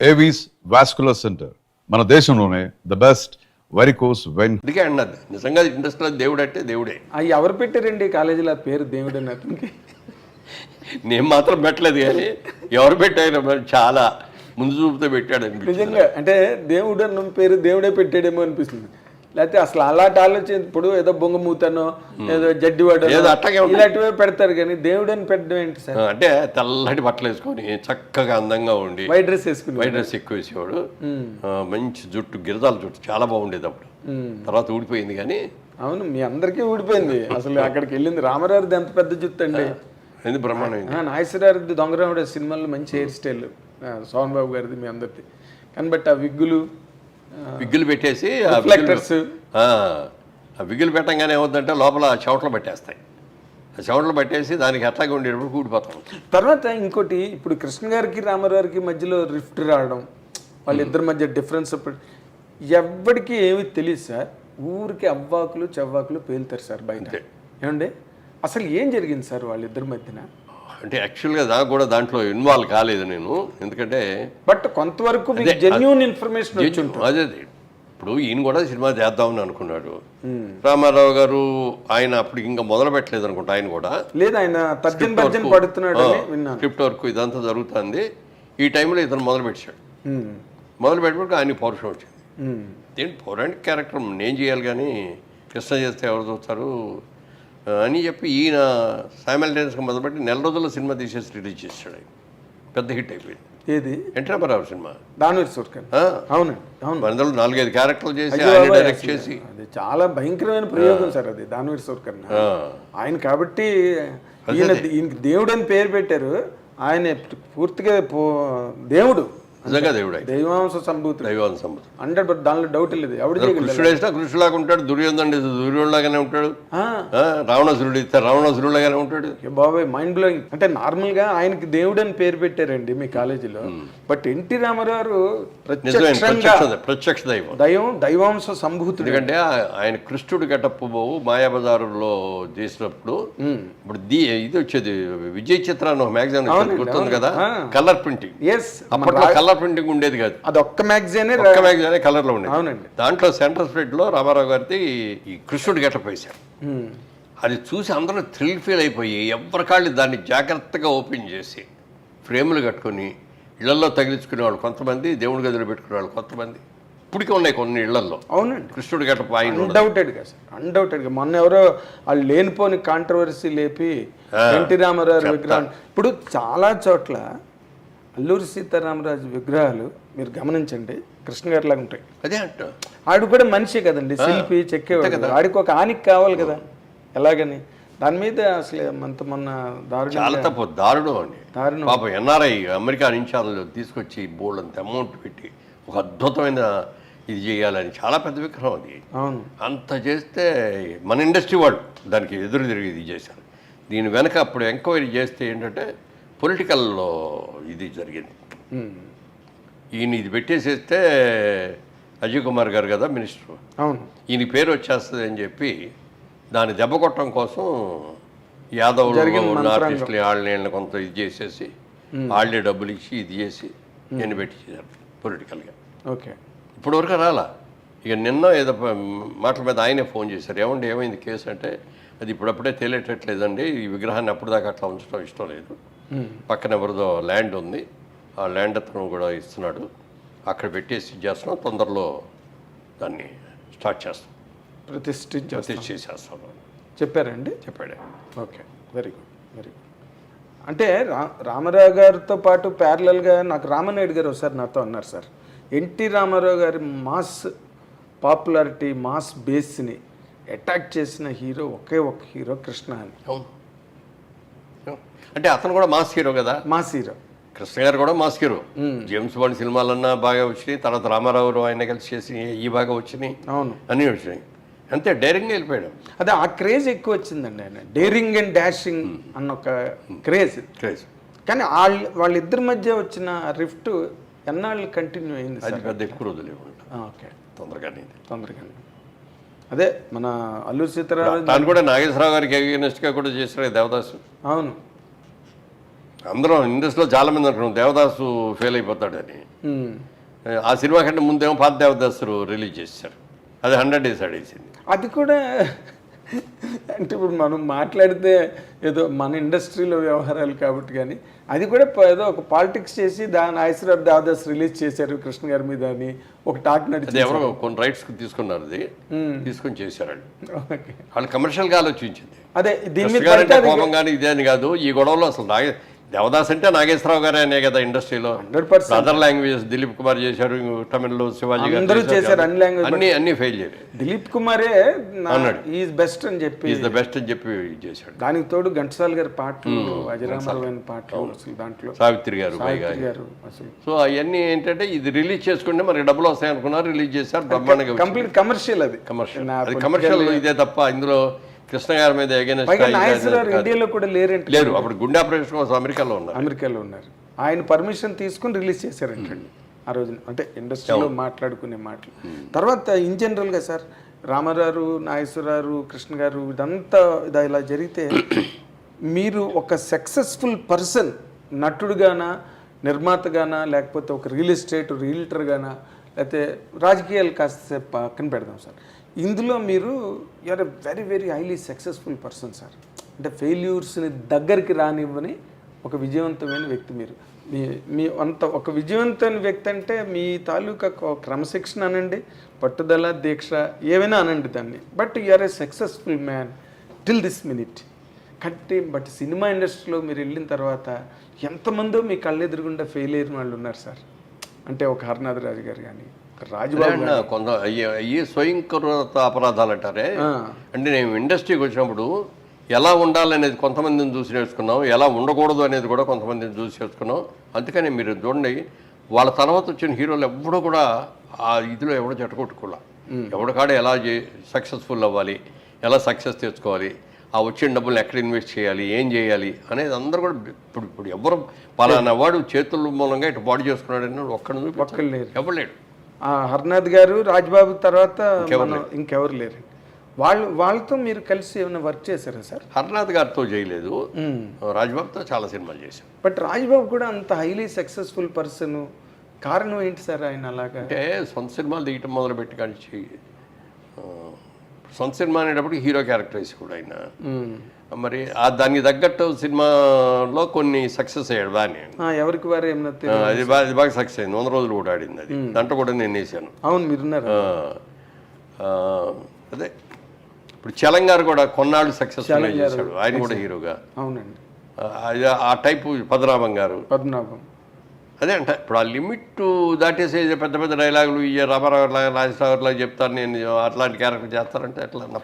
Avis vascular centre మన దేశంలోనే the best varicose vein. అందుకే అన్నది నిజంగా ఇండస్ట్రీలో దేవుడు అంటే దేవుడే. అవి ఎవరు పెట్టారండి కాలేజీలో పేరు దేవుడు అని అతనికి? నేను మాత్రం పెట్టలేదు కానీ ఎవరు పెట్టారు చాలా ముందు చూపుతో పెట్టాడు అనిపించింది. నిజంగా అంటే దేవుడు అన్న పేరు దేవుడే పెట్టాడేమో అనిపిస్తుంది. లేకపోతే అసలు అలాంటి ఆలోచన ఇప్పుడు ఏదో బొంగమూతనో ఏదో జడ్డివాడో ఏదో అట్టగే ఇలాంటివే పెడతారు కానీ దేవుడు అని పెట్టడం ఏంటి సార్? అంటే తెల్లటి బట్టలు వేసుకొని చక్కగా అందంగా ఉండి వైట్ డ్రెస్ వేసుకుని వైట్ డ్రెస్ ఎక్కువ వేసేవాడు. మంచి జుట్టు గిరదాల జుట్టు చాలా బాగుండేది అప్పుడు. తర్వాత ఊడిపోయింది కానీ. అవును, మీ అందరికీ ఊడిపోయింది. అసలు అక్కడికి వెళ్ళింది రామారావుది ఎంత పెద్ద జుట్టు అండి, ఎందుకు బ్రహ్మాండం. నాగేశ్వరరావుది దొంగరాముడు సినిమాలో మంచి హెయిర్ స్టైల్, సోహన్ బాబు గారిది మీ అందరిది. కానీ బట్ ఆ విగ్గులు పెట్టేసి రిఫ్లెక్టర్స్ ఆ విగ్గులు పెట్టంగానే ఏమవుతుందంటే లోపల చెవట్లు పట్టేస్తాయి. ఆ చెవట్లు పట్టేసి దానికి ఎట్లాగా ఉండేటప్పుడు కూడిపోతాం. తర్వాత ఇంకోటి, ఇప్పుడు కృష్ణ గారికి రామారావుకి మధ్యలో రిఫ్ట్ రావడం, వాళ్ళిద్దరి మధ్య డిఫరెన్స్ ఎవ్వడికి ఏమి తెలియదు సార్. ఊరికి అవ్వాకులు చెవ్వాకులు పేలుతారు సార్ బయట. ఏమండి అసలు ఏం జరిగింది సార్ వాళ్ళిద్దరి మధ్యన? అంటే యాక్చువల్గా నాకు కూడా దాంట్లో ఇన్వాల్వ్ కాలేదు నేను, ఎందుకంటే బట్ కొంతవరకు జెన్యూన్ ఇన్ఫర్మేషన్ వచ్చి ఉంటుంది. అదే ఇప్పుడు ఈయన కూడా సినిమా చేద్దామని అనుకున్నాడు రామారావు గారు. ఆయన అప్పుడు ఇంకా మొదలు పెట్టలేదు అనుకుంటా. ఆయన కూడా లేదు, ఆయన తర్జన పడుతున్నాడు స్క్రిప్ట్ వర్క్ ఇదంతా జరుగుతుంది. ఈ టైంలో ఇతను మొదలు పెట్టాడు. మొదలు పెట్టినప్పుడు ఆయన పౌరుషం వచ్చింది. ఏంటి పౌరాణిక క్యారెక్టర్ నేను చేయాలి కానీ కృష్ణ చేస్తే ఎవరు చూస్తారు అని చెప్పి ఈయన సైమల్టేనియస్గా మొదలుపెట్టి నెల రోజుల్లో సినిమా తీసేసి రిలీజ్ చేశాడు. ఆయన పెద్ద హిట్ అయిపోయింది. ఏది? ఎన్టీ రామారావు సినిమా దానవీర్ సూర్కర్. అవునండి, అవును. అందులో 4-5 క్యారెక్టర్లు చేసి ఆయన డైరెక్ట్ చేసి. అది చాలా భయంకరమైన ప్రయోగం సార్ అది, దానవీర్ సూర్కర్. ఆయన కాబట్టి ఈయనకి దేవుడు అని పేరు పెట్టారు. ఆయన పూర్తిగా దేవుడు, నిజంగా దేవుడు, దైవాంశ సంభూతుడు. 100% దానిలో డౌట్ లేదు. కృష్ణుడు వేసినా కృష్ణులాగా ఉంటాడు, దుర్యోధనుడు దుర్యోధనులాగానే ఉంటాడు, రావణాసురుడు ఇస్తే రావణాసురులాగానే ఉంటాడు. బాబాయ్ మైండ్ బ్లోయింగ్. అంటే నార్మల్ గా ఆయనకి దేవుడు అని పేరు పెట్టారండి మీ కాలేజీలో. బట్ ఎన్టీ రామారావు ప్రత్యక్ష దైవాంశ సంభూతుడు. ఎందుకంటే ఆయన కృష్ణుడు గెటప్ మాయాబజారులో చేసినప్పుడు ఇప్పుడు ఇది వచ్చేది విజయ్ చిత్రాన్ని ఒక మ్యాగజైన్ గుర్తుంది కదా, కలర్ ప్రింటింగ్. అప్పట్లో కలర్ ప్రింటింగ్ ఉండేది కాదు, అది ఒక్క మ్యాగజైన్ కలర్ లో ఉండేది. అవునండి. దాంట్లో సెంటర్ స్ప్రెడ్ లో రామారావు గారిది ఈ కృష్ణుడు గెటప్ వేశారు. అది చూసి అందరూ థ్రిల్ ఫీల్ అయిపోయి ఎవరికాళ్ళు దాన్ని జాగ్రత్తగా ఓపెన్ చేసి ఫ్రేములు కట్టుకొని ఇళ్లలో తగిలించుకునేవాళ్ళు కొంతమంది, దేవుడి గదిలో పెట్టుకునేవాళ్ళు కొంతమంది. ఇప్పటికే ఉన్నాయి కొన్ని ఇళ్లలో. అవునండి, కృష్ణుడు గెటప్ ఆయన అన్డౌటెడ్గా సార్, అన్డౌటెడ్గా. మొన్న ఎవరో వాళ్ళు లేనిపోని కాంట్రవర్సీ లేపి ఎన్టీ రామారావు విగ్రహం. ఇప్పుడు చాలా చోట్ల అల్లూరి సీతారామరాజు విగ్రహాలు మీరు గమనించండి కృష్ణ గారి లాగా ఉంటాయి. అదే అంట. ఆడు కూడా మనిషి కదండి, శిల్పి చెక్కేవాడు కదా, ఆడికి ఒక ఆనికి కావాలి కదా. ఎలాగని దాని మీద అసలు మొన్న చాలా తప్పు, దారుణం అండి. పాప ఎన్ఆర్ఐ అమెరికా నుంచి వాళ్ళు తీసుకొచ్చి బోల్డ్ అంత అమౌంట్ పెట్టి ఒక అద్భుతమైన ఇది చేయాలని చాలా పెద్ద విగ్రహం అది. అవును, అంత చేస్తే మన ఇండస్ట్రీ వాళ్ళు దానికి ఎదురు తిరిగి ఇది చేశారు. దీని వెనక అప్పుడు ఎంక్వైరీ చేస్తే ఏంటంటే పొలిటికల్లో ఇది జరిగింది. ఈయన ఇది పెట్టేసేస్తే అజయ్ కుమార్ గారు కదా మినిస్టర్, అవును, ఈయన పేరు వచ్చేస్తుంది అని చెప్పి దాన్ని దెబ్బ కొట్టడం కోసం యాదవ్లు ఆర్టిస్టులు వాళ్ళని కొంత ఇది చేసేసి వాళ్ళే డబ్బులు ఇచ్చి ఇది చేసి నేను పెట్టించారు పొలిటికల్గా. ఓకే, ఇప్పటివరకు రాలా. ఇక నిన్న ఏదో మాటల మీద ఆయనే ఫోన్ చేశారు, ఏమండి ఏమైంది కేసు అంటే, అది ఇప్పుడప్పుడే తేలేటట్లేదండి, ఈ విగ్రహాన్ని అప్పటిదాకా అట్లా ఉంచడం ఇష్టం లేదు, పక్కన ఎవరిదో ల్యాండ్ ఉంది, ఆ ల్యాండ్ అతను కూడా ఇస్తున్నాడు, అక్కడ పెట్టేసి చేస్తున్నాం, తొందరలో దాన్ని స్టార్ట్ చేస్తాం, ప్రతిష్ఠించేస్తాం చెప్పారండి. చెప్పాడే. Okay, very good, very good. అంటే రామారావు గారితో పాటు ప్యారలల్గా నాకు రామనాయుడు గారు ఒకసారి నాతో అన్నారు సార్, ఎన్టీ రామారావు గారి మాస్ పాపులారిటీ మాస్ బేస్ని అటాక్ చేసిన హీరో ఒకే ఒక హీరో కృష్ణ అని. అంటే అతను కూడా మాస్ హీరో కదా, మాస్ హీరో. కృష్ణ గారు కూడా మాస్ హీరో. జేమ్స్ బాండ్ సినిమాలన్నా బాగా వచ్చినాయి, తర్వాత రామారావు ఆయన కలిసి చేసి ఈ బాగా వచ్చినాయి. అవును, అన్నీ వచ్చినాయి. అంతే డైరింగ్గా వెళ్ళిపోయాడు. అదే ఆ క్రేజ్ ఎక్కువ వచ్చిందండి, ఆయన డేరింగ్ అండ్ డాషింగ్ అన్న ఒక క్రేజ్. కానీ వాళ్ళిద్దరి మధ్య వచ్చిన రిఫ్ట్ ఎన్నాళ్ళు కంటిన్యూ అయింది? అది పెద్ద ఎక్కువ రోజులు. ఓకే, తొందరగానే. అదే మన అల్లూరి సీతారామరాజు దాన్ని కూడా నాగేశ్వరరావు గారికి అగేనెస్ట్గా కూడా చేశారు దేవదాసు. అవును, అందరం ఇండస్ట్రీలో చాలా మంది అనుకున్నాం దేవదాసు ఫెయిల్ అయిపోతాడని. ఉమ్. ఆ సినిమా కంటే ముందేమో పాత దేవదాసు రిలీజ్ చేశారు, అది 100 days ఆడేసింది. అది కూడా అంటే ఇప్పుడు మనం మాట్లాడితే ఏదో మన ఇండస్ట్రీలో వ్యవహారాలు కాబట్టి, కానీ అది కూడా ఏదో ఒక పాలిటిక్స్ చేసి దాని ఐశ్వర్య దేవదాస్ రిలీజ్ చేశారు కృష్ణ గారి మీద అని ఒక టాక్ అది నడిచింది. ఎవరో కొన్ని రైట్స్ తీసుకున్నారు, అది తీసుకొని చేశారు వాళ్ళు. ఓకే. వాళ్ళు కమర్షియల్గా ఆలోచించింది. అదే దీని మీద కృష్ణ గారు అంటే పడితే అది కోపం కానీ ఇదే అని కాదు. ఈ గొడవలో అసలు దేవదాస్ అంటే నాగేశ్వరరావు గారే అనే కదా ఇండస్ట్రీలో. 100% అదర్ లాంగ్వేజెస్ దిలీప్ కుమార్ చేశారు, తమిళ్లో శివాజీ అందరూ గారు చేశారు, అన్ని లాంగ్వేజ్. అన్ని ఫెయిల్ చేయలేదు. దిలీప్ కుమారే ఈజ్ బెస్ట్ అని చెప్పి, ఈజ్ ద బెస్ట్ అని చెప్పి చేశాడు. దానికి తోడు ఘంటసాల గారి పాటలు, అజరామరమైన పాటలు, అసలు దాంట్లో సావిత్రి గారు సావిత్రి గారు అసలు సో అవన్నీ ఏంటంటే ఇది రిలీజ్ చేసుకుంటే మరి డబ్బులు వస్తాయి అనుకున్నారు, రిలీజ్ చేశారు, బ్రహ్మాండంగా కంప్లీట్ కమర్షియల్. అది కమర్షియల్, అది కమర్షియల్ ఇదే తప్ప ఇందులో కృష్ణ గారి మీద నాగేశ్వరరావు ఇండియాలో కూడా లేరంటే లేరు. అప్పుడు గుండె ఆపరేషన్ కోసం అమెరికాలో ఉన్నారు. ఆయన పర్మిషన్ తీసుకుని రిలీజ్ చేశారంటండి ఆ రోజున. అంటే ఇండస్ట్రీలో మాట్లాడుకునే మాటలు. తర్వాత ఇన్ జనరల్గా సార్ రామారావు, నాగేశ్వరరావు, కృష్ణ గారు ఇదంతా ఇలా జరిగితే మీరు ఒక సక్సెస్ఫుల్ పర్సన్, నటుడుగానా, నిర్మాతగానా, లేకపోతే ఒక రియల్ ఎస్టేట్ రియల్టర్గానా, లేకపోతే రాజకీయాలు కాస్త పక్కన పెడదాం సార్, ఇందులో మీరు you are a very very highly successful person sir. అంటే ఫెయిల్యూర్స్ని దగ్గరికి రానివ్వని ఒక విజయవంతమైన వ్యక్తి మీరు. మీ అంత ఒక విజయవంతమైన వ్యక్తి అంటే మీ తాలూకా క్రమశిక్షణ అనండి, పట్టుదల, దీక్ష, ఏమైనా అనండి దాన్ని. But you are a successful man till this minute. But cinema ఇండస్ట్రీలో మీరు వెళ్ళిన తర్వాత ఎంతమందో మీ కళ్ళెదురుగుండా ఫెయిల్ అయిన వాళ్ళు ఉన్నారు సార్. అంటే ఒక హరనాథ్ రాజు గారు కానీ, రాజుబాబు కొంత అయ్యి స్వయంకృత అపరాధాలు అంటారే. అంటే నేను ఇండస్ట్రీకి వచ్చినప్పుడు ఎలా ఉండాలనేది కొంతమందిని చూసి నేర్చుకున్నాం, ఎలా ఉండకూడదు అనేది కూడా కొంతమందిని చూసి నేర్చుకున్నాం. అందుకని మీరు చూడండి, వాళ్ళ తర్వాత వచ్చిన హీరోలు ఎవడో కూడా ఆ ఇదిలో ఎవడో జట్టకొట్టుకోలే. ఎవడికాడ ఎలా సక్సెస్ఫుల్ అవ్వాలి, ఎలా సక్సెస్ తెచ్చుకోవాలి, ఆ వచ్చిన డబ్బులు ఎక్కడ ఇన్వెస్ట్ చేయాలి, ఏం చేయాలి అనేది అందరూ కూడా ఇప్పుడు ఎవరు పలానా వాడు చేతుల మూలంగా ఇటు బాడీ చేసుకున్నాడని ఒక్కడు లేరు, ఎవరు లేడు. హర్నాథ్ గారు, రాజ్బాబు తర్వాత ఇంకెవరు లేరు. వాళ్ళతో మీరు కలిసి ఏమైనా వర్క్ చేశారా సార్? హర్నాథ్ గారితో చేయలేదు, రాజ్బాబుతో చాలా సినిమాలు చేశాను. బట్ రాజ్బాబు కూడా అంత హైలీ సక్సెస్ఫుల్ పర్సన్, కారణం ఏంటి సార్ ఆయన అలాగా? అంటే సొంత సినిమాలు తీయటం మొదలుపెట్టి కానీ సొంత సినిమా అనేటప్పుడు హీరో క్యారెక్టర్స్ కూడా ఆయన మరి దానికి తగ్గట్టు సినిమాలో కొన్ని సక్సెస్ అయ్యాడు బాగానే. ఎవరికి వారు ఏమన్నా అది బాగా సక్సెస్ అయింది. 100 రోజులు కూడా ఆడింది, అది దాంట్లో కూడా నేను వేసాను. అవును, మీరున్నారు. అదే ఇప్పుడు చలంగారు కూడా కొన్నాళ్ళు సక్సెస్ చేశాడు, ఆయన కూడా హీరోగా. అవునండి, ఆ టైపు పద్మనాభం గారు. అదే అంటే ఇప్పుడు ఆ లిమిట్ దాటేసే పెద్ద పెద్ద డైలాగులు రామారావు నాగేశ్వరరావు చెప్తాను నేను, అట్లాంటి క్యారెక్టర్ చేస్తారంటే అట్లా